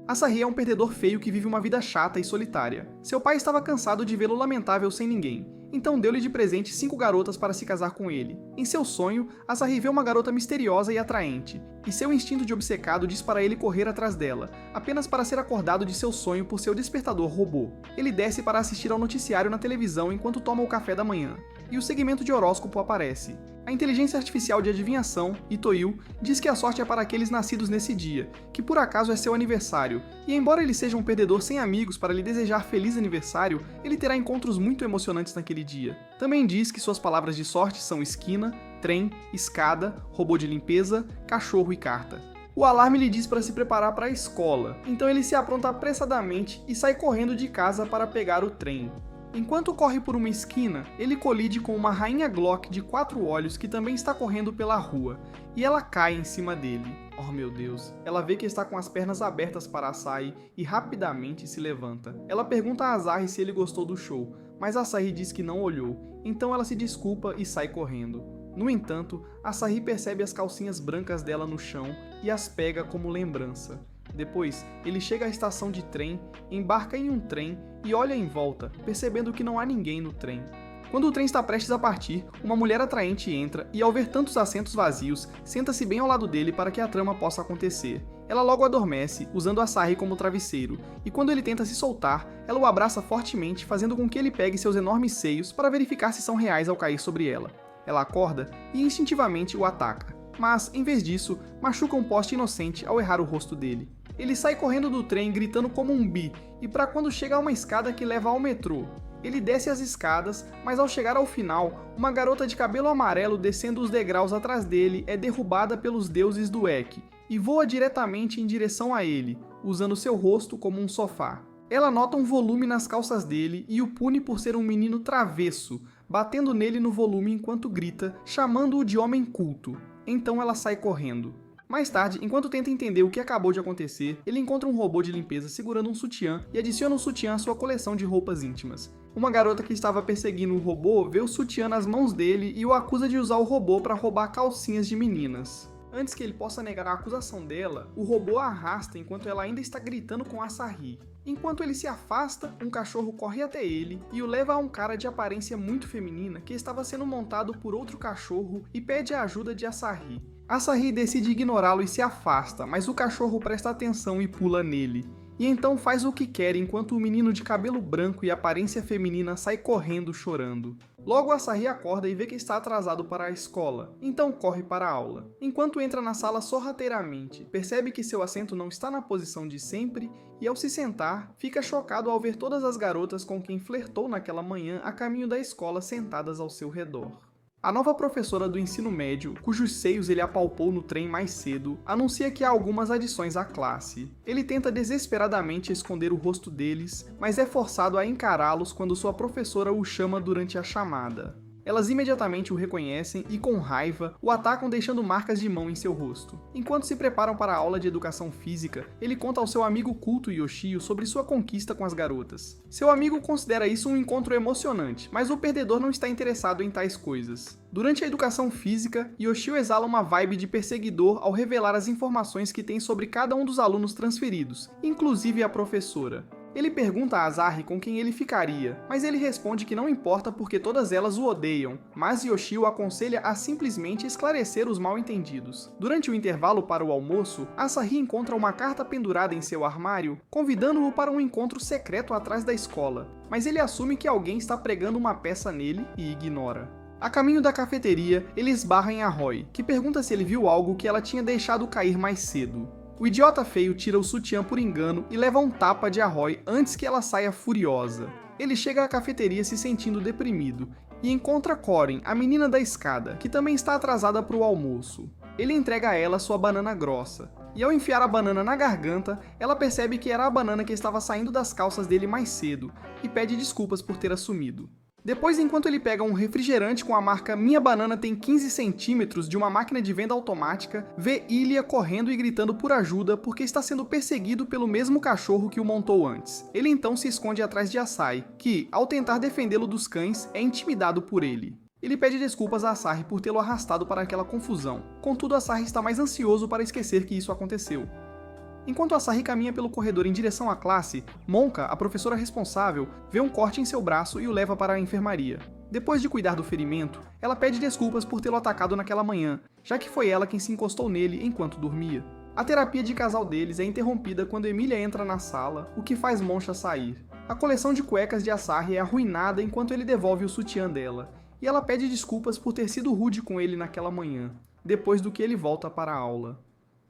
Asahi é um perdedor feio que vive uma vida chata e solitária. Seu pai estava cansado de vê-lo lamentável sem ninguém, então deu-lhe de presente 5 garotas para se casar com ele. Em seu sonho, Asahi vê uma garota misteriosa e atraente, e seu instinto de obcecado diz para ele correr atrás dela, apenas para ser acordado de seu sonho por seu despertador robô. Ele desce para assistir ao noticiário na televisão enquanto toma o café da manhã, e o segmento de horóscopo aparece. A inteligência artificial de adivinhação, Itoil, diz que a sorte é para aqueles nascidos nesse dia, que por acaso é seu aniversário, e embora ele seja um perdedor sem amigos para lhe desejar feliz aniversário, ele terá encontros muito emocionantes naquele dia. Também diz que suas palavras de sorte são esquina, trem, escada, robô de limpeza, cachorro e carta. O alarme lhe diz para se preparar para a escola, então ele se apronta apressadamente e sai correndo de casa para pegar o trem. Enquanto corre por uma esquina, ele colide com uma rainha Glock de 4 olhos que também está correndo pela rua, e ela cai em cima dele. Oh meu Deus, ela vê que está com as pernas abertas para Asahi e rapidamente se levanta. Ela pergunta a Asahi se ele gostou do show, mas Asahi diz que não olhou, então ela se desculpa e sai correndo. No entanto, Asahi percebe as calcinhas brancas dela no chão e as pega como lembrança. Depois, ele chega à estação de trem, embarca em um trem e olha em volta, percebendo que não há ninguém no trem. Quando o trem está prestes a partir, uma mulher atraente entra e, ao ver tantos assentos vazios, senta-se bem ao lado dele para que a trama possa acontecer. Ela logo adormece, usando Asahi como travesseiro, e quando ele tenta se soltar, ela o abraça fortemente, fazendo com que ele pegue seus enormes seios para verificar se são reais ao cair sobre ela. Ela acorda e instintivamente o ataca, mas, em vez disso, machuca um poste inocente ao errar o rosto dele. Ele sai correndo do trem gritando como um bi, e para quando chega a uma escada que leva ao metrô. Ele desce as escadas, mas ao chegar ao final, uma garota de cabelo amarelo descendo os degraus atrás dele é derrubada pelos deuses do Ek, e voa diretamente em direção a ele, usando seu rosto como um sofá. Ela nota um volume nas calças dele e o pune por ser um menino travesso, batendo nele no volume enquanto grita, chamando-o de homem culto. Então ela sai correndo. Mais tarde, enquanto tenta entender o que acabou de acontecer, ele encontra um robô de limpeza segurando um sutiã e adiciona o sutiã à sua coleção de roupas íntimas. Uma garota que estava perseguindo o robô vê o sutiã nas mãos dele e o acusa de usar o robô para roubar calcinhas de meninas. Antes que ele possa negar a acusação dela, o robô a arrasta enquanto ela ainda está gritando com Asahi. Enquanto ele se afasta, um cachorro corre até ele e o leva a um cara de aparência muito feminina que estava sendo montado por outro cachorro e pede a ajuda de Asahi. Asahi decide ignorá-lo e se afasta, mas o cachorro presta atenção e pula nele. E então faz o que quer enquanto o menino de cabelo branco e aparência feminina sai correndo chorando. Logo Asahi acorda e vê que está atrasado para a escola, então corre para a aula. Enquanto entra na sala sorrateiramente, percebe que seu assento não está na posição de sempre e ao se sentar, fica chocado ao ver todas as garotas com quem flertou naquela manhã a caminho da escola sentadas ao seu redor. A nova professora do ensino médio, cujos seios ele apalpou no trem mais cedo, anuncia que há algumas adições à classe. Ele tenta desesperadamente esconder o rosto deles, mas é forçado a encará-los quando sua professora o chama durante a chamada. Elas imediatamente o reconhecem e, com raiva, o atacam deixando marcas de mão em seu rosto. Enquanto se preparam para a aula de educação física, ele conta ao seu amigo culto Yoshio sobre sua conquista com as garotas. Seu amigo considera isso um encontro emocionante, mas o perdedor não está interessado em tais coisas. Durante a educação física, Yoshio exala uma vibe de perseguidor ao revelar as informações que tem sobre cada um dos alunos transferidos, inclusive a professora. Ele pergunta a Asahi com quem ele ficaria, mas ele responde que não importa porque todas elas o odeiam, mas Yoshio o aconselha a simplesmente esclarecer os mal-entendidos. Durante o intervalo para o almoço, Asahi encontra uma carta pendurada em seu armário, convidando-o para um encontro secreto atrás da escola, mas ele assume que alguém está pregando uma peça nele e ignora. A caminho da cafeteria, ele esbarra em Arroy, que pergunta se ele viu algo que ela tinha deixado cair mais cedo. O idiota feio tira o sutiã por engano e leva um tapa de Arroy antes que ela saia furiosa. Ele chega à cafeteria se sentindo deprimido e encontra Corin, a menina da escada, que também está atrasada para o almoço. Ele entrega a ela sua banana grossa, e ao enfiar a banana na garganta, ela percebe que era a banana que estava saindo das calças dele mais cedo e pede desculpas por ter assumido. Depois, enquanto ele pega um refrigerante com a marca Minha Banana Tem 15 centímetros de uma máquina de venda automática, vê Ilya correndo e gritando por ajuda porque está sendo perseguido pelo mesmo cachorro que o montou antes. Ele então se esconde atrás de Asahi, que, ao tentar defendê-lo dos cães, é intimidado por ele. Ele pede desculpas a Asahi por tê-lo arrastado para aquela confusão, contudo Asahi está mais ansioso para esquecer que isso aconteceu. Enquanto Asahi caminha pelo corredor em direção à classe, Monka, a professora responsável, vê um corte em seu braço e o leva para a enfermaria. Depois de cuidar do ferimento, ela pede desculpas por tê-lo atacado naquela manhã, já que foi ela quem se encostou nele enquanto dormia. A terapia de casal deles é interrompida quando Emilia entra na sala, o que faz Monsha sair. A coleção de cuecas de Asahi é arruinada enquanto ele devolve o sutiã dela, e ela pede desculpas por ter sido rude com ele naquela manhã, depois do que ele volta para a aula.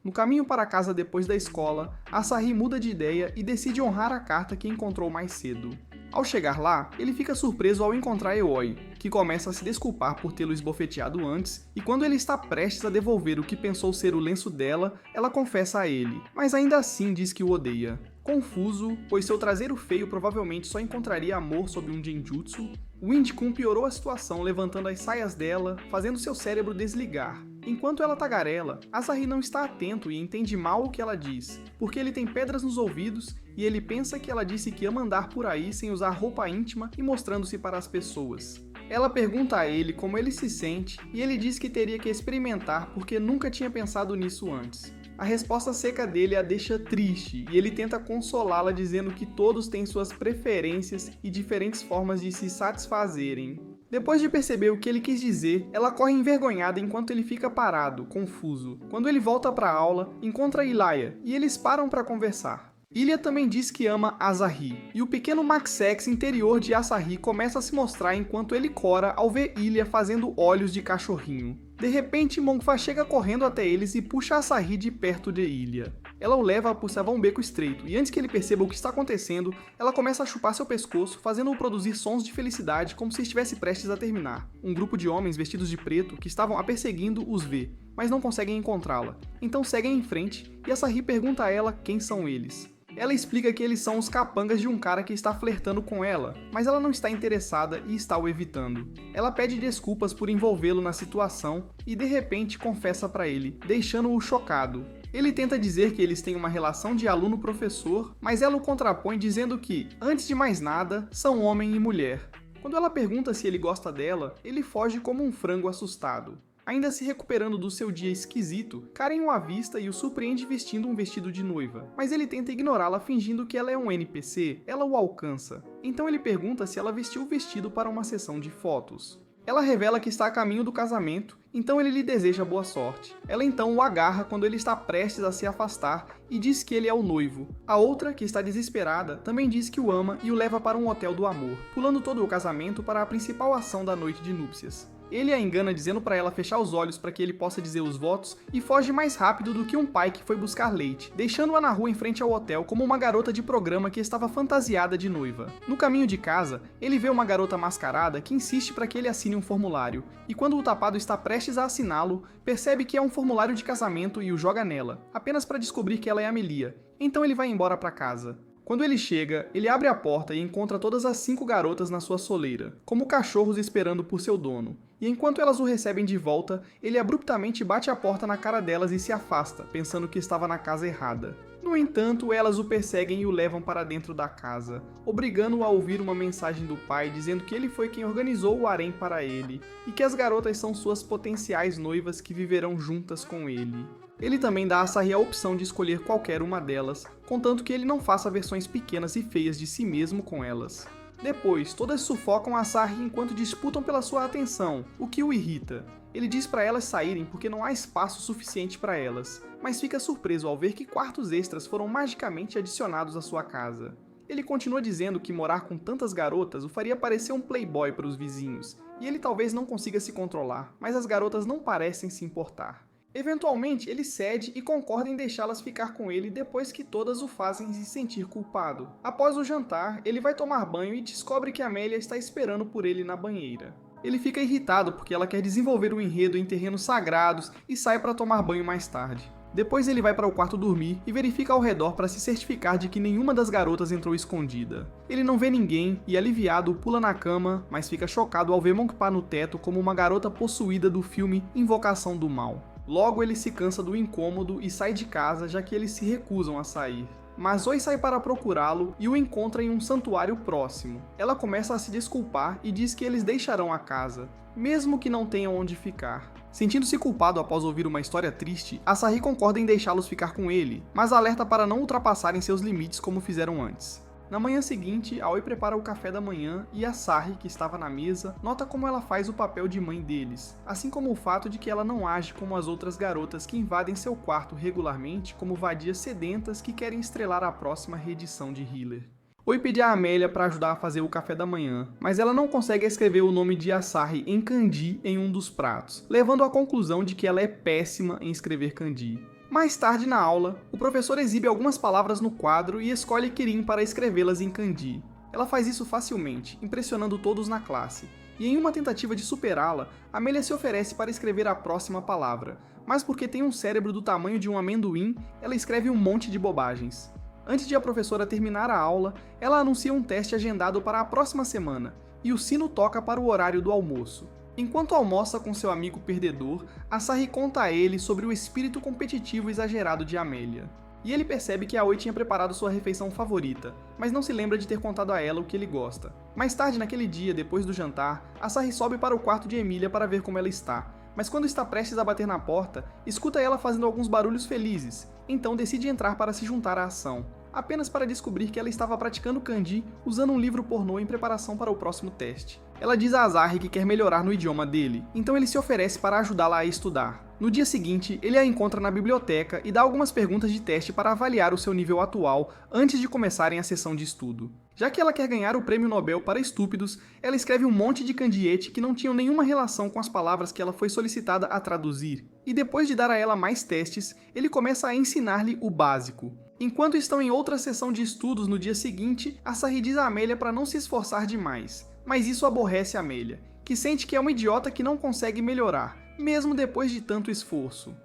No caminho para casa depois da escola, Asahi muda de ideia e decide honrar a carta que encontrou mais cedo. Ao chegar lá, ele fica surpreso ao encontrar Eoi, que começa a se desculpar por tê-lo esbofeteado antes, e quando ele está prestes a devolver o que pensou ser o lenço dela, ela confessa a ele, mas ainda assim diz que o odeia. Confuso, pois seu traseiro feio provavelmente só encontraria amor sob um genjutsu, Wind-kun piorou a situação levantando as saias dela, fazendo seu cérebro desligar. Enquanto ela tagarela, Asahi não está atento e entende mal o que ela diz, porque ele tem pedras nos ouvidos e ele pensa que ela disse que ama andar por aí sem usar roupa íntima e mostrando-se para as pessoas. Ela pergunta a ele como ele se sente e ele diz que teria que experimentar porque nunca tinha pensado nisso antes. A resposta seca dele a deixa triste e ele tenta consolá-la dizendo que todos têm suas preferências e diferentes formas de se satisfazerem. Depois de perceber o que ele quis dizer, ela corre envergonhada enquanto ele fica parado, confuso. Quando ele volta para a aula, encontra Ilaya e eles param para conversar. Ilya também diz que ama Asahi, e o pequeno Maxex interior de Asahi começa a se mostrar enquanto ele cora ao ver Ilya fazendo olhos de cachorrinho. De repente, Monkfa chega correndo até eles e puxa Asahi de perto de Ilya. Ela o leva a puxar um beco estreito, e antes que ele perceba o que está acontecendo, ela começa a chupar seu pescoço, fazendo-o produzir sons de felicidade como se estivesse prestes a terminar. Um grupo de homens vestidos de preto que estavam a perseguindo os vê, mas não conseguem encontrá-la. Então seguem em frente, e Asahi pergunta a ela quem são eles. Ela explica que eles são os capangas de um cara que está flertando com ela, mas ela não está interessada e está o evitando. Ela pede desculpas por envolvê-lo na situação e de repente confessa para ele, deixando-o chocado. Ele tenta dizer que eles têm uma relação de aluno-professor, mas ela o contrapõe dizendo que, antes de mais nada, são homem e mulher. Quando ela pergunta se ele gosta dela, ele foge como um frango assustado. Ainda se recuperando do seu dia esquisito, Karen o avista e o surpreende vestindo um vestido de noiva, mas ele tenta ignorá-la fingindo que ela é um NPC, ela o alcança. Então ele pergunta se ela vestiu o vestido para uma sessão de fotos. Ela revela que está a caminho do casamento, então ele lhe deseja boa sorte. Ela então o agarra quando ele está prestes a se afastar e diz que ele é o noivo. A outra, que está desesperada, também diz que o ama e o leva para um hotel do amor, pulando todo o casamento para a principal ação da noite de núpcias. Ele a engana dizendo para ela fechar os olhos para que ele possa dizer os votos e foge mais rápido do que um pai que foi buscar leite, deixando-a na rua em frente ao hotel como uma garota de programa que estava fantasiada de noiva. No caminho de casa, ele vê uma garota mascarada que insiste para que ele assine um formulário, e quando o tapado está prestes a assiná-lo, percebe que é um formulário de casamento e o joga nela, apenas para descobrir que ela é Amelia. Então ele vai embora para casa. Quando ele chega, ele abre a porta e encontra todas as 5 garotas na sua soleira, como cachorros esperando por seu dono. E enquanto elas o recebem de volta, ele abruptamente bate a porta na cara delas e se afasta, pensando que estava na casa errada. No entanto, elas o perseguem e o levam para dentro da casa, obrigando-o a ouvir uma mensagem do pai dizendo que ele foi quem organizou o harém para ele, e que as garotas são suas potenciais noivas que viverão juntas com ele. Ele também dá a Asahi a opção de escolher qualquer uma delas, contanto que ele não faça versões pequenas e feias de si mesmo com elas. Depois, todas sufocam a Asahi enquanto disputam pela sua atenção, o que o irrita. Ele diz para elas saírem porque não há espaço suficiente para elas, mas fica surpreso ao ver que quartos extras foram magicamente adicionados à sua casa. Ele continua dizendo que morar com tantas garotas o faria parecer um playboy para os vizinhos, e ele talvez não consiga se controlar, mas as garotas não parecem se importar. Eventualmente, ele cede e concorda em deixá-las ficar com ele depois que todas o fazem se sentir culpado. Após o jantar, ele vai tomar banho e descobre que Amélia está esperando por ele na banheira. Ele fica irritado porque ela quer desenvolver o enredo em terrenos sagrados e sai para tomar banho mais tarde. Depois ele vai para o quarto dormir e verifica ao redor para se certificar de que nenhuma das garotas entrou escondida. Ele não vê ninguém e, aliviado, pula na cama, mas fica chocado ao ver Monkpa no teto como uma garota possuída do filme Invocação do Mal. Logo ele se cansa do incômodo e sai de casa, já que eles se recusam a sair. Mas Oi sai para procurá-lo e o encontra em um santuário próximo. Ela começa a se desculpar e diz que eles deixarão a casa, mesmo que não tenham onde ficar. Sentindo-se culpado após ouvir uma história triste, Asahi concorda em deixá-los ficar com ele, mas alerta para não ultrapassarem seus limites como fizeram antes. Na manhã seguinte, Aoi prepara o café da manhã e Asahi, que estava na mesa, nota como ela faz o papel de mãe deles, assim como o fato de que ela não age como as outras garotas que invadem seu quarto regularmente como vadias sedentas que querem estrelar a próxima reedição de Healer. Oi pede a Amélia para ajudar a fazer o café da manhã, mas ela não consegue escrever o nome de Asahi em kanji em um dos pratos, levando à conclusão de que ela é péssima em escrever kanji. Mais tarde na aula, o professor exibe algumas palavras no quadro e escolhe Kirin para escrevê-las em kanji. Ela faz isso facilmente, impressionando todos na classe, e em uma tentativa de superá-la, Amélia se oferece para escrever a próxima palavra, mas porque tem um cérebro do tamanho de um amendoim, ela escreve um monte de bobagens. Antes de a professora terminar a aula, ela anuncia um teste agendado para a próxima semana, e o sino toca para o horário do almoço. Enquanto almoça com seu amigo perdedor, Asahi conta a ele sobre o espírito competitivo exagerado de Amélia. E ele percebe que Aoi tinha preparado sua refeição favorita, mas não se lembra de ter contado a ela o que ele gosta. Mais tarde naquele dia, depois do jantar, Asahi sobe para o quarto de Emilia para ver como ela está, mas quando está prestes a bater na porta, escuta ela fazendo alguns barulhos felizes, então decide entrar para se juntar à ação, apenas para descobrir que ela estava praticando kanji usando um livro pornô em preparação para o próximo teste. Ela diz a Asahi que quer melhorar no idioma dele, então ele se oferece para ajudá-la a estudar. No dia seguinte, ele a encontra na biblioteca e dá algumas perguntas de teste para avaliar o seu nível atual antes de começarem a sessão de estudo. Já que ela quer ganhar o prêmio Nobel para estúpidos, ela escreve um monte de kanjiete que não tinham nenhuma relação com as palavras que ela foi solicitada a traduzir. E depois de dar a ela mais testes, ele começa a ensinar-lhe o básico. Enquanto estão em outra sessão de estudos no dia seguinte, Asahi diz a Amélia para não se esforçar demais. Mas isso aborrece a Amélia, que sente que é uma idiota que não consegue melhorar, mesmo depois de tanto esforço.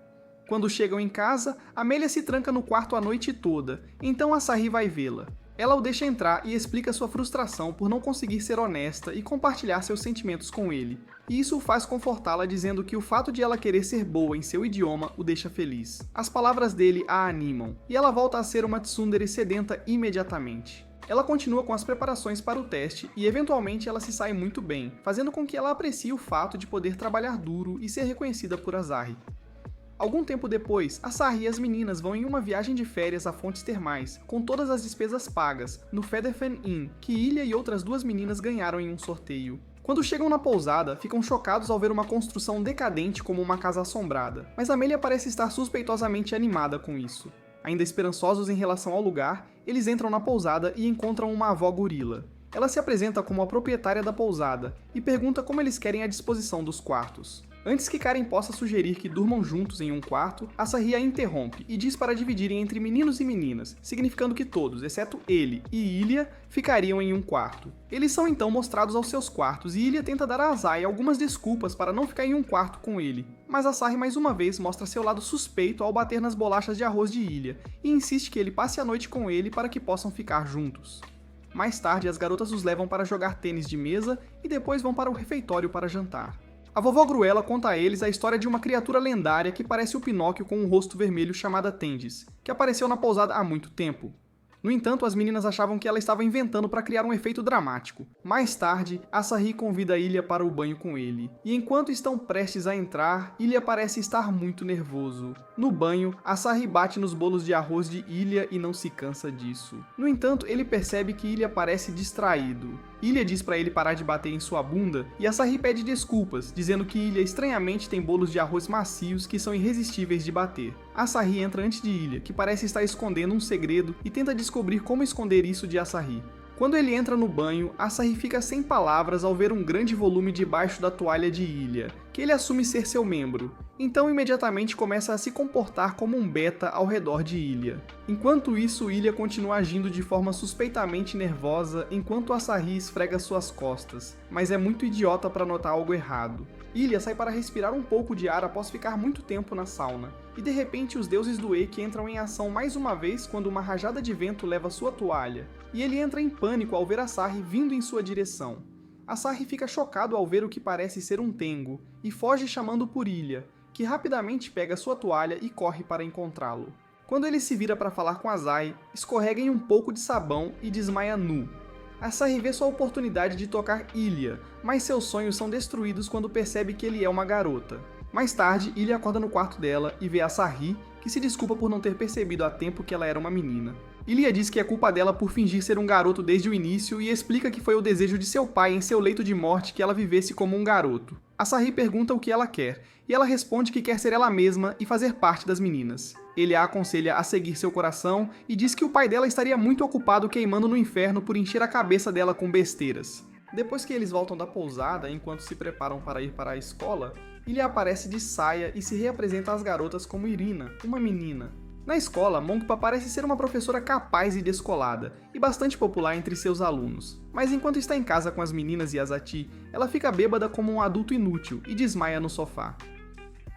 Quando chegam em casa, Amélia se tranca no quarto a noite toda, então Asahi vai vê-la. Ela o deixa entrar e explica sua frustração por não conseguir ser honesta e compartilhar seus sentimentos com ele, e isso o faz confortá-la dizendo que o fato de ela querer ser boa em seu idioma o deixa feliz. As palavras dele a animam, e ela volta a ser uma tsundere sedenta imediatamente. Ela continua com as preparações para o teste e eventualmente ela se sai muito bem, fazendo com que ela aprecie o fato de poder trabalhar duro e ser reconhecida por Asahi. Algum tempo depois, Asahi e as meninas vão em uma viagem de férias a fontes termais, com todas as despesas pagas, no Featherfen Inn, que Ilha e outras duas meninas ganharam em um sorteio. Quando chegam na pousada, ficam chocados ao ver uma construção decadente como uma casa assombrada, mas Amélia parece estar suspeitosamente animada com isso. Ainda esperançosos em relação ao lugar, eles entram na pousada e encontram uma avó gorila. Ela se apresenta como a proprietária da pousada e pergunta como eles querem a disposição dos quartos. Antes que Karen possa sugerir que durmam juntos em um quarto, Asahi a interrompe e diz para dividirem entre meninos e meninas, significando que todos, exceto ele e Ilha, ficariam em um quarto. Eles são então mostrados aos seus quartos e Ilha tenta dar a Asahi algumas desculpas para não ficar em um quarto com ele, mas Asahi mais uma vez mostra seu lado suspeito ao bater nas bolachas de arroz de Ilha e insiste que ele passe a noite com ele para que possam ficar juntos. Mais tarde, as garotas os levam para jogar tênis de mesa e depois vão para o refeitório para jantar. A vovó Gruela conta a eles a história de uma criatura lendária que parece o Pinóquio com um rosto vermelho chamada Tendis, que apareceu na pousada há muito tempo. No entanto, as meninas achavam que ela estava inventando para criar um efeito dramático. Mais tarde, Asahi convida Ilha para o banho com ele, e enquanto estão prestes a entrar, Ilha parece estar muito nervoso. No banho, Asahi bate nos bolos de arroz de Ilha e não se cansa disso. No entanto, ele percebe que Ilha parece distraído. Ilha diz para ele parar de bater em sua bunda, e Asahi pede desculpas, dizendo que Ilha estranhamente tem bolos de arroz macios que são irresistíveis de bater. Asahi entra antes de Ilha, que parece estar escondendo um segredo, e tenta descobrir como esconder isso de Asahi. Quando ele entra no banho, Asahi fica sem palavras ao ver um grande volume debaixo da toalha de Ilha, que ele assume ser seu membro. Então imediatamente começa a se comportar como um beta ao redor de Ilha. Enquanto isso, Ilha continua agindo de forma suspeitamente nervosa enquanto Asahi esfrega suas costas, mas é muito idiota para notar algo errado. Ilha sai para respirar um pouco de ar após ficar muito tempo na sauna, e de repente os deuses do Eki entram em ação mais uma vez quando uma rajada de vento leva sua toalha, e ele entra em pânico ao ver Asahi vindo em sua direção. Asahi fica chocado ao ver o que parece ser um Tengu, e foge chamando por Ilha, que rapidamente pega sua toalha e corre para encontrá-lo. Quando ele se vira para falar com Asahi, escorrega em um pouco de sabão e desmaia nu. Asahi vê sua oportunidade de tocar Ilha, mas seus sonhos são destruídos quando percebe que ele é uma garota. Mais tarde, Illy acorda no quarto dela e vê Asahi, que se desculpa por não ter percebido a tempo que ela era uma menina. Ilya diz que é culpa dela por fingir ser um garoto desde o início e explica que foi o desejo de seu pai em seu leito de morte que ela vivesse como um garoto. Asahi pergunta o que ela quer, e ela responde que quer ser ela mesma e fazer parte das meninas. Ele a aconselha a seguir seu coração e diz que o pai dela estaria muito ocupado queimando no inferno por encher a cabeça dela com besteiras. Depois que eles voltam da pousada, enquanto se preparam para ir para a escola, Ilya aparece de saia e se reapresenta às garotas como Irina, uma menina. Na escola, Monkpa parece ser uma professora capaz e descolada, e bastante popular entre seus alunos. Mas enquanto está em casa com as meninas e Azati, ela fica bêbada como um adulto inútil e desmaia no sofá.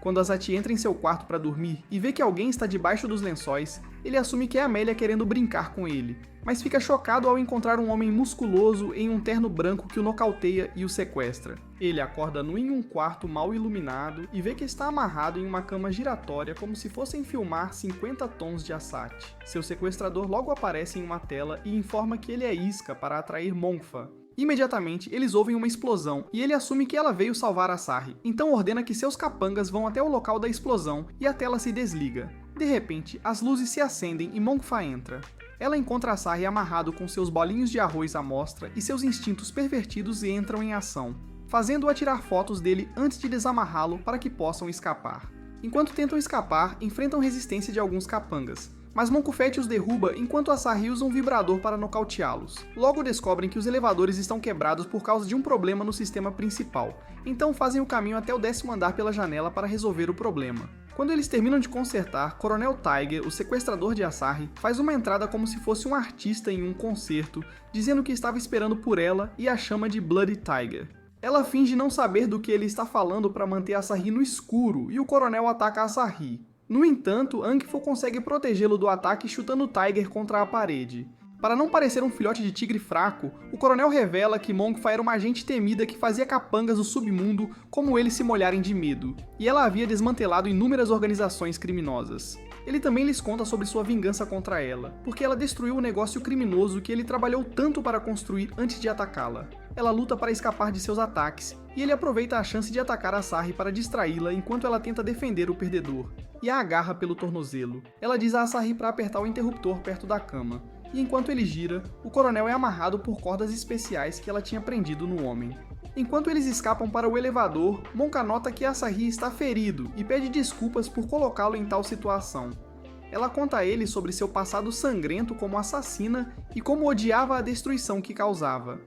Quando Azati entra em seu quarto para dormir e vê que alguém está debaixo dos lençóis, ele assume que é Amélia querendo brincar com ele, mas fica chocado ao encontrar um homem musculoso em um terno branco que o nocauteia e o sequestra. Ele acorda nu em um quarto mal iluminado e vê que está amarrado em uma cama giratória como se fossem filmar 50 tons de Assat. Seu sequestrador logo aparece em uma tela e informa que ele é isca para atrair Monkpa. Imediatamente, eles ouvem uma explosão e ele assume que ela veio salvar Asahi, então ordena que seus capangas vão até o local da explosão e a tela se desliga. De repente, as luzes se acendem e Monkpa entra. Ela encontra Asahi amarrado com seus bolinhos de arroz à mostra e seus instintos pervertidos entram em ação, fazendo-a tirar fotos dele antes de desamarrá-lo para que possam escapar. Enquanto tentam escapar, enfrentam resistência de alguns capangas, mas Monkufete os derruba enquanto Asahi usa um vibrador para nocauteá-los. Logo descobrem que os elevadores estão quebrados por causa de um problema no sistema principal, então fazem o caminho até o 10º andar pela janela para resolver o problema. Quando eles terminam de consertar, Coronel Tiger, o sequestrador de Asahi, faz uma entrada como se fosse um artista em um concerto, dizendo que estava esperando por ela e a chama de Bloody Tiger. Ela finge não saber do que ele está falando para manter Asahi no escuro e o coronel ataca Asahi. No entanto, Ankfo consegue protegê-lo do ataque chutando Tiger contra a parede. Para não parecer um filhote de tigre fraco, o coronel revela que Monkpa era uma agente temida que fazia capangas do submundo como eles se molharem de medo, e ela havia desmantelado inúmeras organizações criminosas. Ele também lhes conta sobre sua vingança contra ela, porque ela destruiu o negócio criminoso que ele trabalhou tanto para construir antes de atacá-la. Ela luta para escapar de seus ataques, e ele aproveita a chance de atacar Asahi para distraí-la enquanto ela tenta defender o perdedor, e a agarra pelo tornozelo. Ela diz a Asahi para apertar o interruptor perto da cama, e enquanto ele gira, o coronel é amarrado por cordas especiais que ela tinha prendido no homem. Enquanto eles escapam para o elevador, Monka nota que Asahi está ferido e pede desculpas por colocá-lo em tal situação. Ela conta a ele sobre seu passado sangrento como assassina e como odiava a destruição que causava.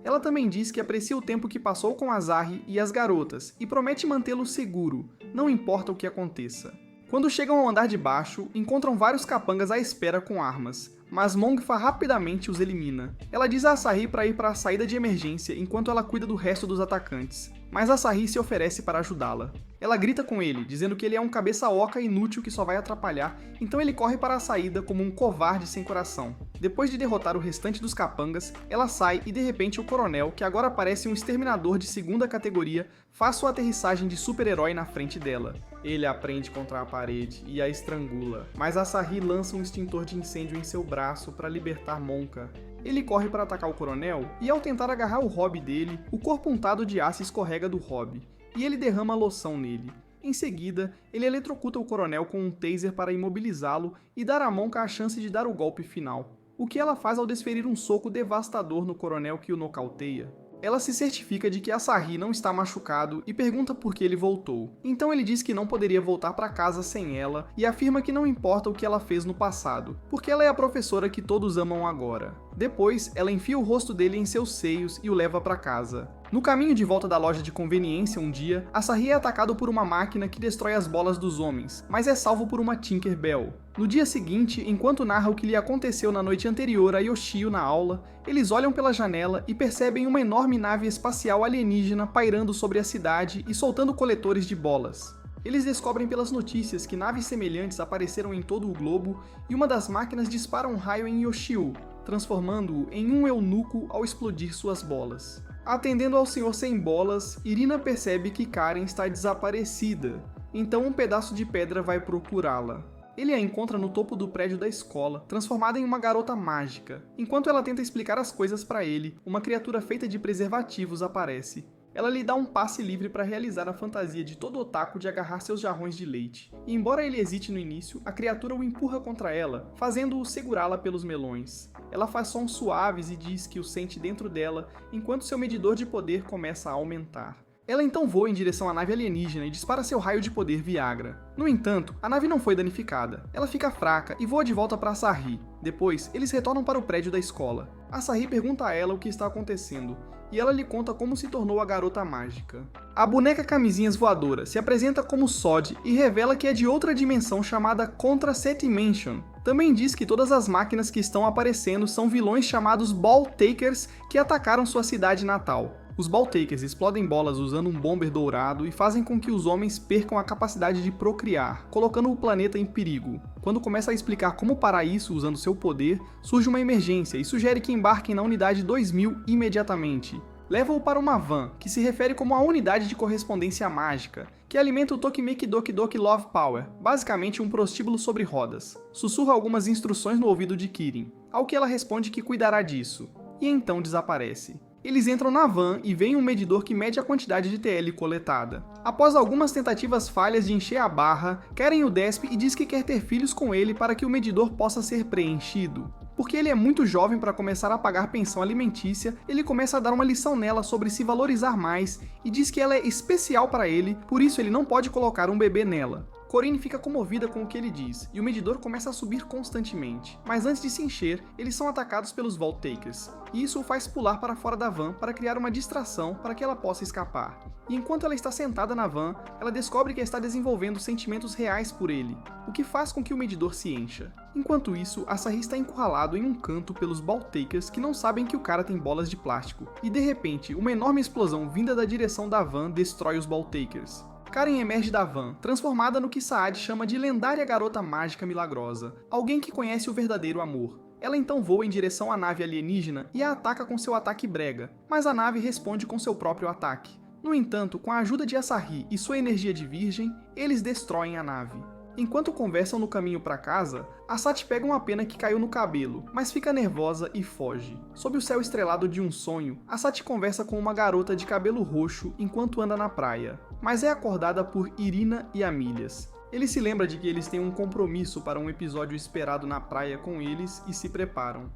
Ela também diz que aprecia o tempo que passou com Asahi e as garotas e promete mantê-lo seguro, não importa o que aconteça. Quando chegam ao andar de baixo, encontram vários capangas à espera com armas, mas Monkpa rapidamente os elimina. Ela diz a Asahi para ir para a saída de emergência enquanto ela cuida do resto dos atacantes, mas Asahi se oferece para ajudá-la. Ela grita com ele, dizendo que ele é um cabeça oca inútil que só vai atrapalhar, então ele corre para a saída como um covarde sem coração. Depois de derrotar o restante dos capangas, ela sai e de repente o coronel, que agora parece um exterminador de segunda categoria, faz sua aterrissagem de super-herói na frente dela. Ele a prende contra a parede e a estrangula, mas Asahi lança um extintor de incêndio em seu braço para libertar Monka. Ele corre para atacar o coronel e ao tentar agarrar o hobby dele, o corpo untado de aço escorrega do hobby, e ele derrama loção nele. Em seguida, ele eletrocuta o coronel com um taser para imobilizá-lo e dar a Monka a chance de dar o golpe final, o que ela faz ao desferir um soco devastador no coronel que o nocauteia. Ela se certifica de que Asahi não está machucado e pergunta por que ele voltou. Então ele diz que não poderia voltar para casa sem ela e afirma que não importa o que ela fez no passado, porque ela é a professora que todos amam agora. Depois, ela enfia o rosto dele em seus seios e o leva para casa. No caminho de volta da loja de conveniência um dia, Asahi é atacado por uma máquina que destrói as bolas dos homens, mas é salvo por uma Tinkerbell. No dia seguinte, enquanto narra o que lhe aconteceu na noite anterior a Yoshio na aula, eles olham pela janela e percebem uma enorme nave espacial alienígena pairando sobre a cidade e soltando coletores de bolas. Eles descobrem pelas notícias que naves semelhantes apareceram em todo o globo e uma das máquinas dispara um raio em Yoshio, transformando-o em um eunuco ao explodir suas bolas. Atendendo ao Senhor Sem Bolas, Irina percebe que Karen está desaparecida, então um pedaço de pedra vai procurá-la. Ele a encontra no topo do prédio da escola, transformada em uma garota mágica. Enquanto ela tenta explicar as coisas para ele, uma criatura feita de preservativos aparece. Ela lhe dá um passe livre para realizar a fantasia de todo otaku de agarrar seus jarrões de leite. E embora ele hesite no início, a criatura o empurra contra ela, fazendo-o segurá-la pelos melões. Ela faz sons suaves e diz que o sente dentro dela, enquanto seu medidor de poder começa a aumentar. Ela então voa em direção à nave alienígena e dispara seu raio de poder Viagra. No entanto, a nave não foi danificada. Ela fica fraca e voa de volta para Asahi. Depois, eles retornam para o prédio da escola. Asahi pergunta a ela o que está acontecendo, e ela lhe conta como se tornou a garota mágica. A boneca camisinhas voadora se apresenta como Sod e revela que é de outra dimensão chamada Contra Dimension. Também diz que todas as máquinas que estão aparecendo são vilões chamados Ball Takers que atacaram sua cidade natal. Os Ball Takers explodem bolas usando um bomber dourado e fazem com que os homens percam a capacidade de procriar, colocando o planeta em perigo. Quando começa a explicar como parar isso usando seu poder, surge uma emergência e sugere que embarquem na unidade 2000 imediatamente. Leva-o para uma van, que se refere como a unidade de correspondência mágica, que alimenta o Tokimeki Doki Doki Love Power, basicamente um prostíbulo sobre rodas. Sussurra algumas instruções no ouvido de Kirin, ao que ela responde que cuidará disso, e então desaparece. Eles entram na van e veem um medidor que mede a quantidade de TL coletada. Após algumas tentativas falhas de encher a barra, Karen o despe e diz que quer ter filhos com ele para que o medidor possa ser preenchido. Porque ele é muito jovem para começar a pagar pensão alimentícia, ele começa a dar uma lição nela sobre se valorizar mais e diz que ela é especial para ele, por isso ele não pode colocar um bebê nela. Corinne fica comovida com o que ele diz, e o medidor começa a subir constantemente. Mas antes de se encher, eles são atacados pelos Vault Takers, e isso o faz pular para fora da van para criar uma distração para que ela possa escapar. E enquanto ela está sentada na van, ela descobre que está desenvolvendo sentimentos reais por ele, o que faz com que o medidor se encha. Enquanto isso, Asahi está encurralado em um canto pelos Vault Takers que não sabem que o cara tem bolas de plástico, e de repente, uma enorme explosão vinda da direção da van destrói os Vault Takers. Karen emerge da van, transformada no que Saad chama de lendária garota mágica milagrosa, alguém que conhece o verdadeiro amor. Ela então voa em direção à nave alienígena e a ataca com seu ataque brega, mas a nave responde com seu próprio ataque. No entanto, com a ajuda de Asahi e sua energia de virgem, eles destroem a nave. Enquanto conversam no caminho para casa, Asati pega uma pena que caiu no cabelo, mas fica nervosa e foge. Sob o céu estrelado de um sonho, Asati conversa com uma garota de cabelo roxo enquanto anda na praia, mas é acordada por Irina e Amilias. Ele se lembra de que eles têm um compromisso para um episódio esperado na praia com eles e se preparam.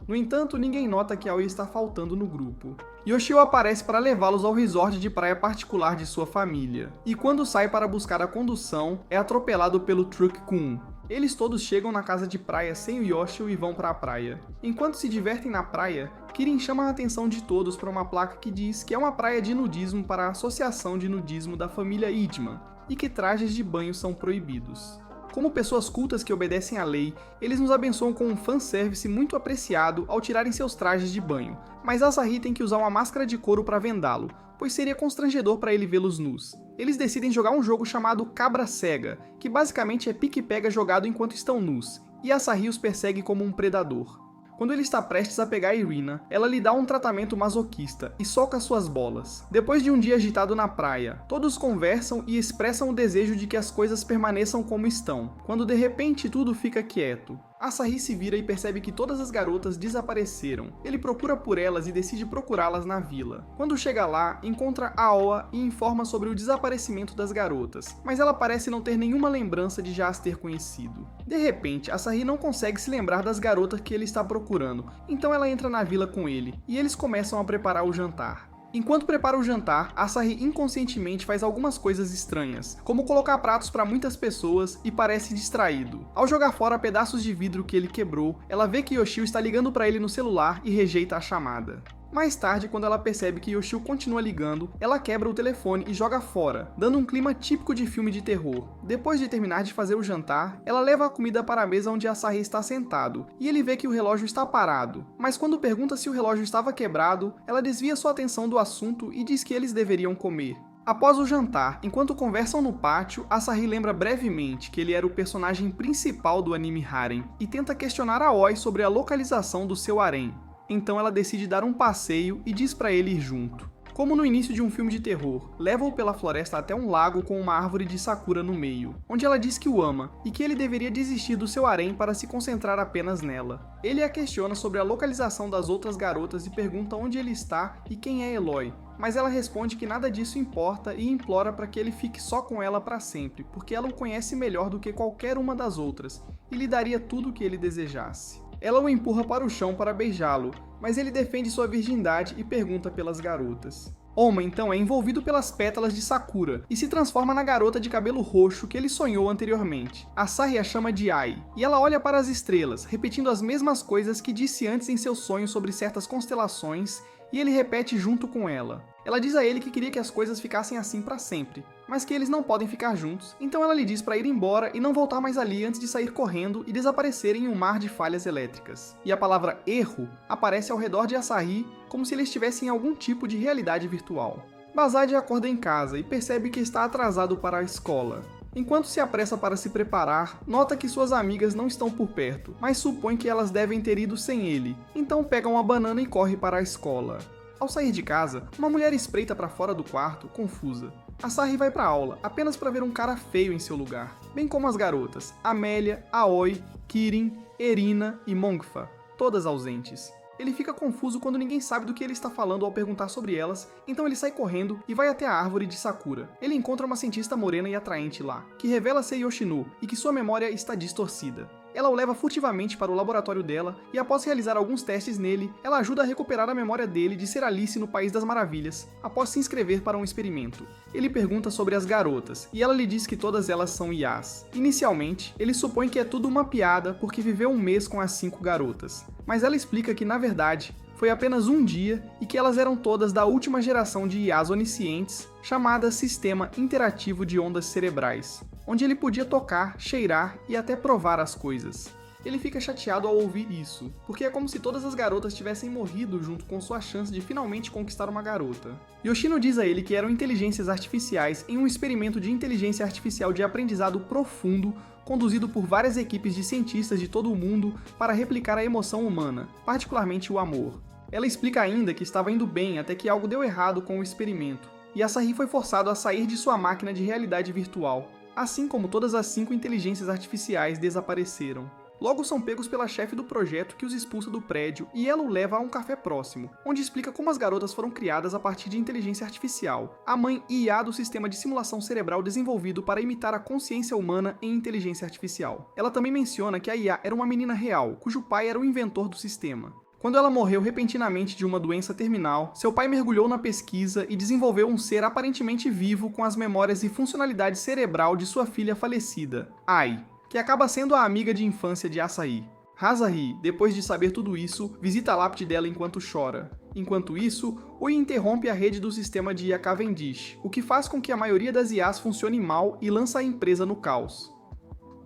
No entanto, ninguém nota que Aoi está faltando no grupo. Yoshio aparece para levá-los ao resort de praia particular de sua família, e quando sai para buscar a condução, é atropelado pelo Truck-kun. Eles todos chegam na casa de praia sem o Yoshio e vão para a praia. Enquanto se divertem na praia, Kirin chama a atenção de todos para uma placa que diz que é uma praia de nudismo para a Associação de Nudismo da família Idman, e que trajes de banho são proibidos. Como pessoas cultas que obedecem à lei, eles nos abençoam com um fanservice muito apreciado ao tirarem seus trajes de banho, mas Asahi tem que usar uma máscara de couro para vendá-lo, pois seria constrangedor para ele vê-los nus. Eles decidem jogar um jogo chamado Cabra Cega, que basicamente é pique-pega jogado enquanto estão nus, e Asahi os persegue como um predador. Quando ele está prestes a pegar Irina, ela lhe dá um tratamento masoquista e soca suas bolas. Depois de um dia agitado na praia, todos conversam e expressam o desejo de que as coisas permaneçam como estão, quando de repente tudo fica quieto. Asahi se vira e percebe que todas as garotas desapareceram. Ele procura por elas e decide procurá-las na vila. Quando chega lá, encontra Aoa e informa sobre o desaparecimento das garotas, mas ela parece não ter nenhuma lembrança de já as ter conhecido. De repente, Asahi não consegue se lembrar das garotas que ele está procurando, então ela entra na vila com ele, e eles começam a preparar o jantar. Enquanto prepara o jantar, Asahi inconscientemente faz algumas coisas estranhas, como colocar pratos para muitas pessoas e parece distraído. Ao jogar fora pedaços de vidro que ele quebrou, ela vê que Yoshio está ligando para ele no celular e rejeita a chamada. Mais tarde, quando ela percebe que Yoshio continua ligando, ela quebra o telefone e joga fora, dando um clima típico de filme de terror. Depois de terminar de fazer o jantar, ela leva a comida para a mesa onde Asahi está sentado, e ele vê que o relógio está parado. Mas quando pergunta se o relógio estava quebrado, ela desvia sua atenção do assunto e diz que eles deveriam comer. Após o jantar, enquanto conversam no pátio, Asahi lembra brevemente que ele era o personagem principal do anime Harem, e tenta questionar Aoi sobre a localização do seu harém. Então ela decide dar um passeio e diz pra ele ir junto. Como no início de um filme de terror, leva-o pela floresta até um lago com uma árvore de sakura no meio, onde ela diz que o ama e que ele deveria desistir do seu harém para se concentrar apenas nela. Ele a questiona sobre a localização das outras garotas e pergunta onde ele está e quem é Eloy. mas ela responde que nada disso importa e implora para que ele fique só com ela para sempre, porque ela o conhece melhor do que qualquer uma das outras e lhe daria tudo o que ele desejasse. Ela o empurra para o chão para beijá-lo, mas ele defende sua virgindade e pergunta pelas garotas. Oma, então, é envolvido pelas pétalas de Sakura e se transforma na garota de cabelo roxo que ele sonhou anteriormente. Asahi a chama de Ai, e ela olha para as estrelas, repetindo as mesmas coisas que disse antes em seu sonho sobre certas constelações, e ele repete junto com ela. Ela diz a ele que queria que as coisas ficassem assim para sempre, mas que eles não podem ficar juntos, então ela lhe diz para ir embora e não voltar mais ali antes de sair correndo e desaparecer em um mar de falhas elétricas. E a palavra erro aparece ao redor de Asahi como se ele estivesse em algum tipo de realidade virtual. Bazade acorda em casa e percebe que está atrasado para a escola. Enquanto se apressa para se preparar, nota que suas amigas não estão por perto, mas supõe que elas devem ter ido sem ele, então pega uma banana e corre para a escola. Ao sair de casa, uma mulher espreita para fora do quarto, confusa. Asahi vai para a aula, apenas para ver um cara feio em seu lugar, bem como as garotas, Amélia, Aoi, Kirin, Erina e Mongfa, todas ausentes. Ele fica confuso quando ninguém sabe do que ele está falando ao perguntar sobre elas, então ele sai correndo e vai até a árvore de Sakura. Ele encontra uma cientista morena e atraente lá, que revela ser Yoshino e que sua memória está distorcida. Ela o leva furtivamente para o laboratório dela e, após realizar alguns testes nele, ela ajuda a recuperar a memória dele de ser Alice no País das Maravilhas, após se inscrever para um experimento. Ele pergunta sobre as garotas, e ela lhe diz que todas elas são Yas. Inicialmente, ele supõe que é tudo uma piada porque viveu um mês com as 5 garotas, mas ela explica que, na verdade, foi apenas um dia e que elas eram todas da última geração de IAs oniscientes, chamada Sistema Interativo de Ondas Cerebrais, onde ele podia tocar, cheirar e até provar as coisas. Ele fica chateado ao ouvir isso, porque é como se todas as garotas tivessem morrido junto com sua chance de finalmente conquistar uma garota. Yoshino diz a ele que eram inteligências artificiais em um experimento de inteligência artificial de aprendizado profundo conduzido por várias equipes de cientistas de todo o mundo para replicar a emoção humana, particularmente o amor. Ela explica ainda que estava indo bem até que algo deu errado com o experimento, e Asahi foi forçado a sair de sua máquina de realidade virtual, assim como todas as 5 inteligências artificiais desapareceram. Logo são pegos pela chefe do projeto que os expulsa do prédio e ela o leva a um café próximo, onde explica como as garotas foram criadas a partir de inteligência artificial, a mãe IA do sistema de simulação cerebral desenvolvido para imitar a consciência humana em inteligência artificial. Ela também menciona que a IA era uma menina real, cujo pai era o inventor do sistema. Quando ela morreu repentinamente de uma doença terminal, seu pai mergulhou na pesquisa e desenvolveu um ser aparentemente vivo com as memórias e funcionalidade cerebral de sua filha falecida, Ai, que acaba sendo a amiga de infância de Asahi. Asahi, depois de saber tudo isso, visita a lápide dela enquanto chora. Enquanto isso, Ui interrompe a rede do sistema de IA Cavendish, o que faz com que a maioria das IAs funcione mal e lança a empresa no caos.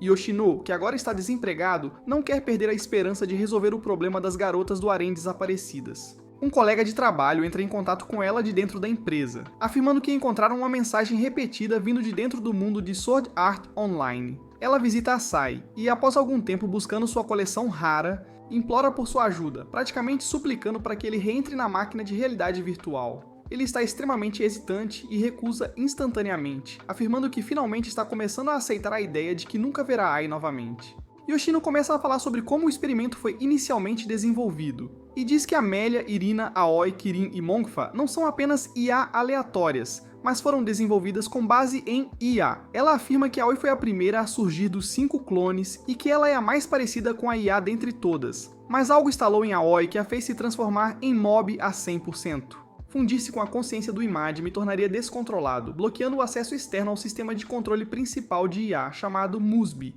Yoshino, que agora está desempregado, não quer perder a esperança de resolver o problema das garotas do harém desaparecidas. Um colega de trabalho entra em contato com ela de dentro da empresa, afirmando que encontraram uma mensagem repetida vindo de dentro do mundo de Sword Art Online. Ela visita Asahi e, após algum tempo buscando sua coleção rara, implora por sua ajuda, praticamente suplicando para que ele reentre na máquina de realidade virtual. Ele está extremamente hesitante e recusa instantaneamente, afirmando que finalmente está começando a aceitar a ideia de que nunca verá Ai novamente. Yoshino começa a falar sobre como o experimento foi inicialmente desenvolvido, e diz que Amélia, Irina, Aoi, Kirin e Mongfa não são apenas IA aleatórias, mas foram desenvolvidas com base em IA. Ela afirma que Aoi foi a primeira a surgir dos 5 clones e que ela é a mais parecida com a IA dentre todas, mas algo instalou em Aoi que a fez se transformar em mob a 100%. Fundir-se com a consciência do Imad me tornaria descontrolado, bloqueando o acesso externo ao sistema de controle principal de IA, chamado Musbi.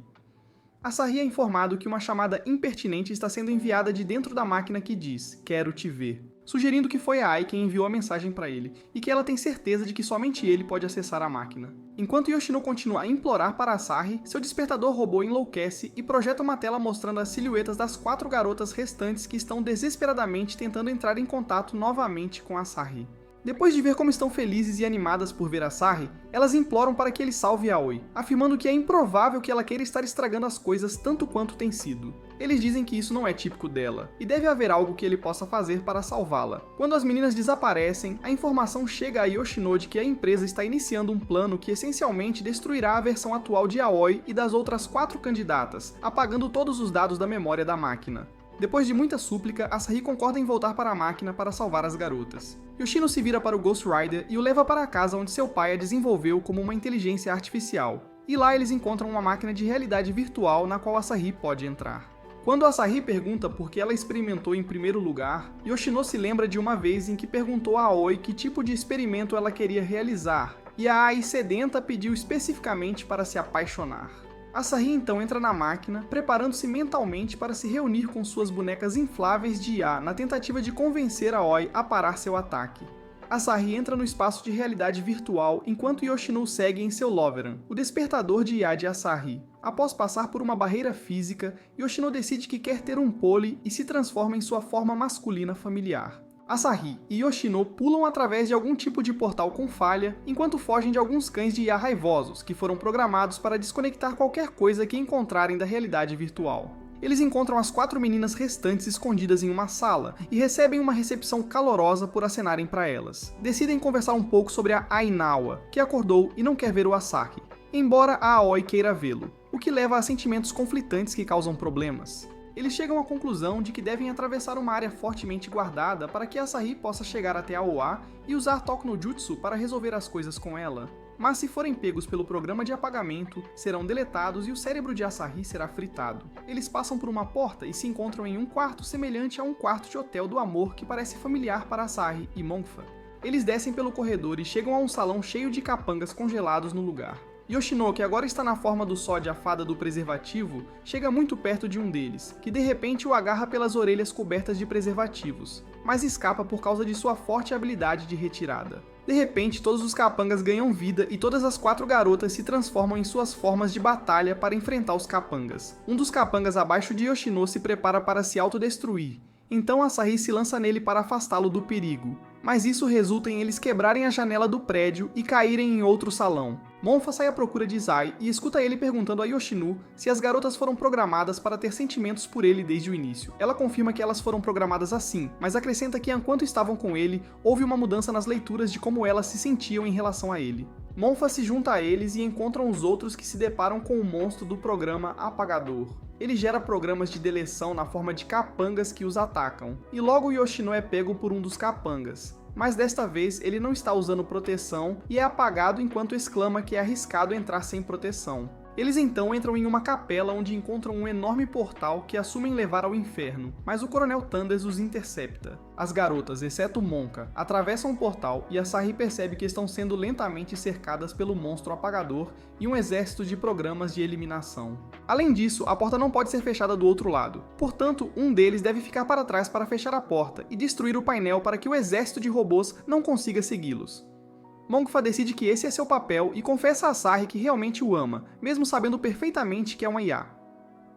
Asahi é informado que uma chamada impertinente está sendo enviada de dentro da máquina que diz, "Quero te ver", sugerindo que foi a Ai quem enviou a mensagem para ele, e que ela tem certeza de que somente ele pode acessar a máquina. Enquanto Yoshino continua a implorar para Asahi, seu despertador robô enlouquece e projeta uma tela mostrando as silhuetas das 4 garotas restantes que estão desesperadamente tentando entrar em contato novamente com Asahi. Depois de ver como estão felizes e animadas por ver Asahi, elas imploram para que ele salve Aoi, afirmando que é improvável que ela queira estar estragando as coisas tanto quanto tem sido. Eles dizem que isso não é típico dela, e deve haver algo que ele possa fazer para salvá-la. Quando as meninas desaparecem, a informação chega a Yoshino de que a empresa está iniciando um plano que essencialmente destruirá a versão atual de Aoi e das outras 4 candidatas, apagando todos os dados da memória da máquina. Depois de muita súplica, Asahi concorda em voltar para a máquina para salvar as garotas. Yoshino se vira para o Ghost Rider e o leva para a casa onde seu pai a desenvolveu como uma inteligência artificial. E lá eles encontram uma máquina de realidade virtual na qual Asahi pode entrar. Quando Asahi pergunta por que ela experimentou em primeiro lugar, Yoshino se lembra de uma vez em que perguntou a Aoi que tipo de experimento ela queria realizar, e a Ai sedenta pediu especificamente para se apaixonar. Asahi então entra na máquina, preparando-se mentalmente para se reunir com suas bonecas infláveis de IA na tentativa de convencer a Aoi a parar seu ataque. Asahi entra no espaço de realidade virtual enquanto Yoshino segue em seu Loveran, o despertador de IA de Asahi. Após passar por uma barreira física, Yoshino decide que quer ter um pole e se transforma em sua forma masculina familiar. Asahi e Yoshino pulam através de algum tipo de portal com falha, enquanto fogem de alguns cães de IA raivosos que foram programados para desconectar qualquer coisa que encontrarem da realidade virtual. Eles encontram as 4 meninas restantes escondidas em uma sala e recebem uma recepção calorosa por acenarem para elas. Decidem conversar um pouco sobre a Ainawa, que acordou e não quer ver o Asaki, embora a Aoi queira vê-lo, o que leva a sentimentos conflitantes que causam problemas. Eles chegam à conclusão de que devem atravessar uma área fortemente guardada para que Asahi possa chegar até a Oa e usar Toku no Jutsu para resolver as coisas com ela. Mas se forem pegos pelo programa de apagamento, serão deletados e o cérebro de Asahi será fritado. Eles passam por uma porta e se encontram em um quarto semelhante a um quarto de hotel do amor que parece familiar para Asahi e Monfa. Eles descem pelo corredor e chegam a um salão cheio de capangas congelados no lugar. Yoshino, que agora está na forma do Sod, a fada do preservativo, chega muito perto de um deles, que de repente o agarra pelas orelhas cobertas de preservativos, mas escapa por causa de sua forte habilidade de retirada. De repente, todos os capangas ganham vida e todas as 4 garotas se transformam em suas formas de batalha para enfrentar os capangas. Um dos capangas abaixo de Yoshino se prepara para se autodestruir, então Asahi se lança nele para afastá-lo do perigo, mas isso resulta em eles quebrarem a janela do prédio e caírem em outro salão. Monfa sai à procura de Zai e escuta ele perguntando a Yoshino se as garotas foram programadas para ter sentimentos por ele desde o início. Ela confirma que elas foram programadas assim, mas acrescenta que enquanto estavam com ele, houve uma mudança nas leituras de como elas se sentiam em relação a ele. Monfa se junta a eles e encontram os outros que se deparam com o monstro do programa Apagador. Ele gera programas de deleção na forma de capangas que os atacam, e logo Yoshino é pego por um dos capangas. Mas desta vez ele não está usando proteção e é apagado enquanto exclama que é arriscado entrar sem proteção. Eles então entram em uma capela onde encontram um enorme portal que assumem levar ao inferno, mas o Coronel Thunders os intercepta. As garotas, exceto Monka, atravessam o portal e Asahi percebe que estão sendo lentamente cercadas pelo monstro apagador e um exército de programas de eliminação. Além disso, a porta não pode ser fechada do outro lado, portanto, um deles deve ficar para trás para fechar a porta e destruir o painel para que o exército de robôs não consiga segui-los. Monfa decide que esse é seu papel e confessa a Asahi que realmente o ama, mesmo sabendo perfeitamente que é uma IA.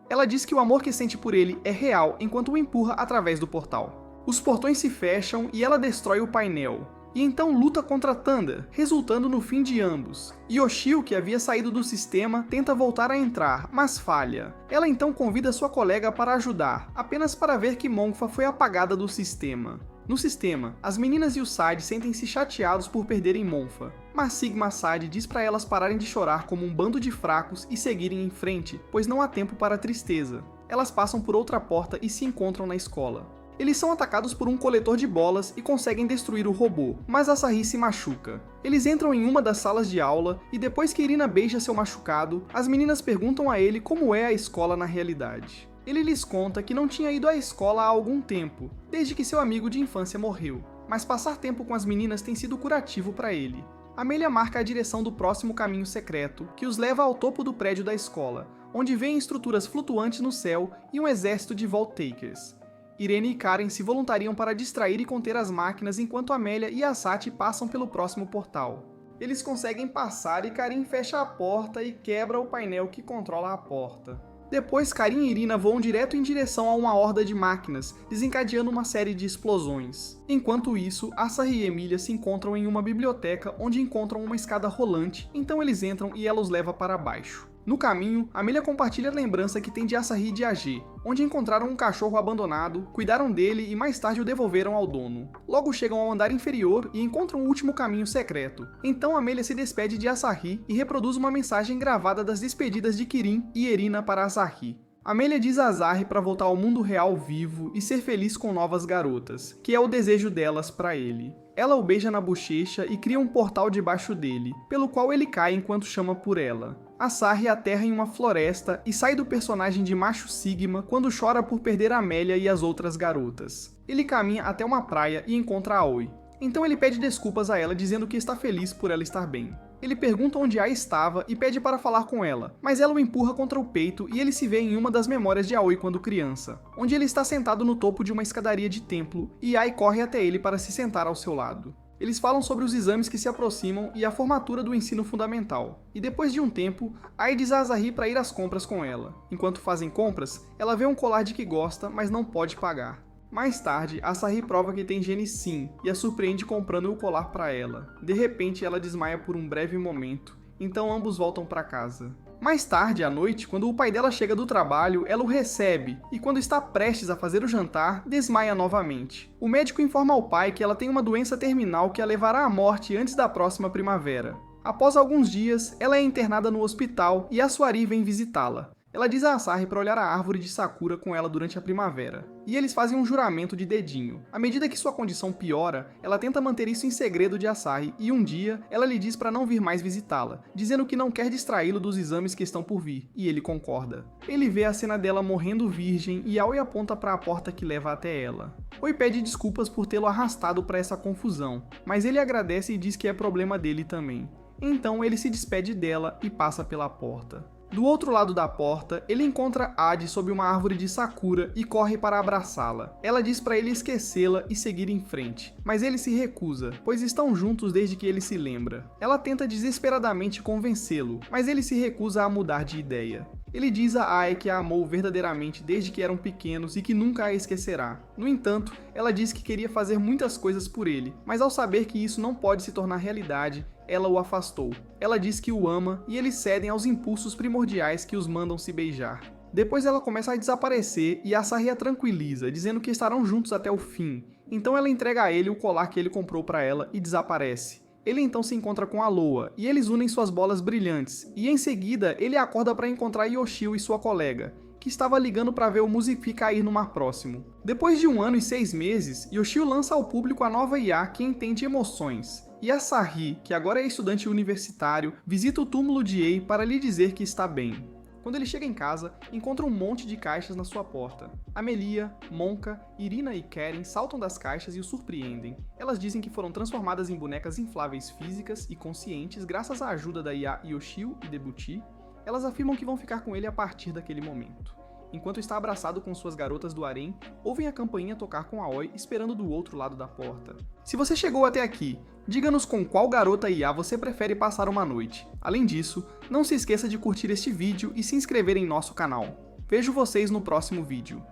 Ela diz que o amor que sente por ele é real enquanto o empurra através do portal. Os portões se fecham e ela destrói o painel, e então luta contra Thunder, resultando no fim de ambos. Yoshio, que havia saído do sistema, tenta voltar a entrar, mas falha. Ela então convida sua colega para ajudar, apenas para ver que Monfa foi apagada do sistema. No sistema, as meninas e o Side sentem-se chateados por perderem Monfa, mas Sigma Side diz para elas pararem de chorar como um bando de fracos e seguirem em frente, pois não há tempo para tristeza. Elas passam por outra porta e se encontram na escola. Eles são atacados por um coletor de bolas e conseguem destruir o robô, mas Asahi se machuca. Eles entram em uma das salas de aula e depois que Irina beija seu machucado, as meninas perguntam a ele como é a escola na realidade. Ele lhes conta que não tinha ido à escola há algum tempo, desde que seu amigo de infância morreu, mas passar tempo com as meninas tem sido curativo para ele. Amelia marca a direção do próximo caminho secreto, que os leva ao topo do prédio da escola, onde vêem estruturas flutuantes no céu e um exército de Vault Takers. Irene e Karen se voluntariam para distrair e conter as máquinas enquanto Amelia e Asati passam pelo próximo portal. Eles conseguem passar e Karin fecha a porta e quebra o painel que controla a porta. Depois, Karin e Irina voam direto em direção a uma horda de máquinas, desencadeando uma série de explosões. Enquanto isso, Asahi e Emilia se encontram em uma biblioteca onde encontram uma escada rolante, então eles entram e ela os leva para baixo. No caminho, Amelia compartilha a lembrança que tem de Asahi e de AG, onde encontraram um cachorro abandonado, cuidaram dele e mais tarde o devolveram ao dono. Logo chegam ao andar inferior e encontram o último caminho secreto. Então Amelia se despede de Asahi e reproduz uma mensagem gravada das despedidas de Kirin e Erina para Asahi. Amelia diz a Azarre para voltar ao mundo real vivo e ser feliz com novas garotas, que é o desejo delas para ele. Ela o beija na bochecha e cria um portal debaixo dele, pelo qual ele cai enquanto chama por ela. Azarre aterra em uma floresta e sai do personagem de macho Sigma quando chora por perder Amelia e as outras garotas. Ele caminha até uma praia e encontra Aoi. Então ele pede desculpas a ela dizendo que está feliz por ela estar bem. Ele pergunta onde Ai estava e pede para falar com ela, mas ela o empurra contra o peito e ele se vê em uma das memórias de Aoi quando criança, onde ele está sentado no topo de uma escadaria de templo e Ai corre até ele para se sentar ao seu lado. Eles falam sobre os exames que se aproximam e a formatura do ensino fundamental, e depois de um tempo, Ai diz a Azarre para ir às compras com ela. Enquanto fazem compras, ela vê um colar de que gosta, mas não pode pagar. Mais tarde, Azarre prova que tem genes sim, e a surpreende comprando o colar para ela. De repente, ela desmaia por um breve momento, então ambos voltam para casa. Mais tarde, à noite, quando o pai dela chega do trabalho, ela o recebe, e quando está prestes a fazer o jantar, desmaia novamente. O médico informa ao pai que ela tem uma doença terminal que a levará à morte antes da próxima primavera. Após alguns dias, ela é internada no hospital e Asuari vem visitá-la. Ela diz a Azarre para olhar a árvore de Sakura com ela durante a primavera, e eles fazem um juramento de dedinho. À medida que sua condição piora, ela tenta manter isso em segredo de Azarre, e um dia, ela lhe diz para não vir mais visitá-la, dizendo que não quer distraí-lo dos exames que estão por vir, e ele concorda. Ele vê a cena dela morrendo virgem e Aoi aponta para a porta que leva até ela. Oi pede desculpas por tê-lo arrastado para essa confusão, mas ele agradece e diz que é problema dele também. Então ele se despede dela e passa pela porta. Do outro lado da porta, ele encontra Adi sob uma árvore de Sakura e corre para abraçá-la. Ela diz para ele esquecê-la e seguir em frente, mas ele se recusa, pois estão juntos desde que ele se lembra. Ela tenta desesperadamente convencê-lo, mas ele se recusa a mudar de ideia. Ele diz a Ai que a amou verdadeiramente desde que eram pequenos e que nunca a esquecerá. No entanto, ela diz que queria fazer muitas coisas por ele, mas ao saber que isso não pode se tornar realidade, ela o afastou. Ela diz que o ama e eles cedem aos impulsos primordiais que os mandam se beijar. Depois ela começa a desaparecer e Azarre a tranquiliza, dizendo que estarão juntos até o fim. Então ela entrega a ele o colar que ele comprou para ela e desaparece. Ele então se encontra com Aloa, e eles unem suas bolas brilhantes, e em seguida ele acorda para encontrar Yoshio e sua colega, que estava ligando para ver o Muzifi cair no mar próximo. Depois de 1 ano e 6 meses, Yoshio lança ao público a nova IA que entende emoções, e Azarre, que agora é estudante universitário, visita o túmulo de Ei para lhe dizer que está bem. Quando ele chega em casa, encontra um monte de caixas na sua porta. Amelia, Monka, Irina e Keren saltam das caixas e o surpreendem. Elas dizem que foram transformadas em bonecas infláveis físicas e conscientes graças à ajuda da IA Yoshio e Debuti. Elas afirmam que vão ficar com ele a partir daquele momento. Enquanto está abraçado com suas garotas do harém, ouvem a campainha tocar com Aoi esperando do outro lado da porta. Se você chegou até aqui, diga-nos com qual garota IA você prefere passar uma noite. Além disso, não se esqueça de curtir este vídeo e se inscrever em nosso canal. Vejo vocês no próximo vídeo.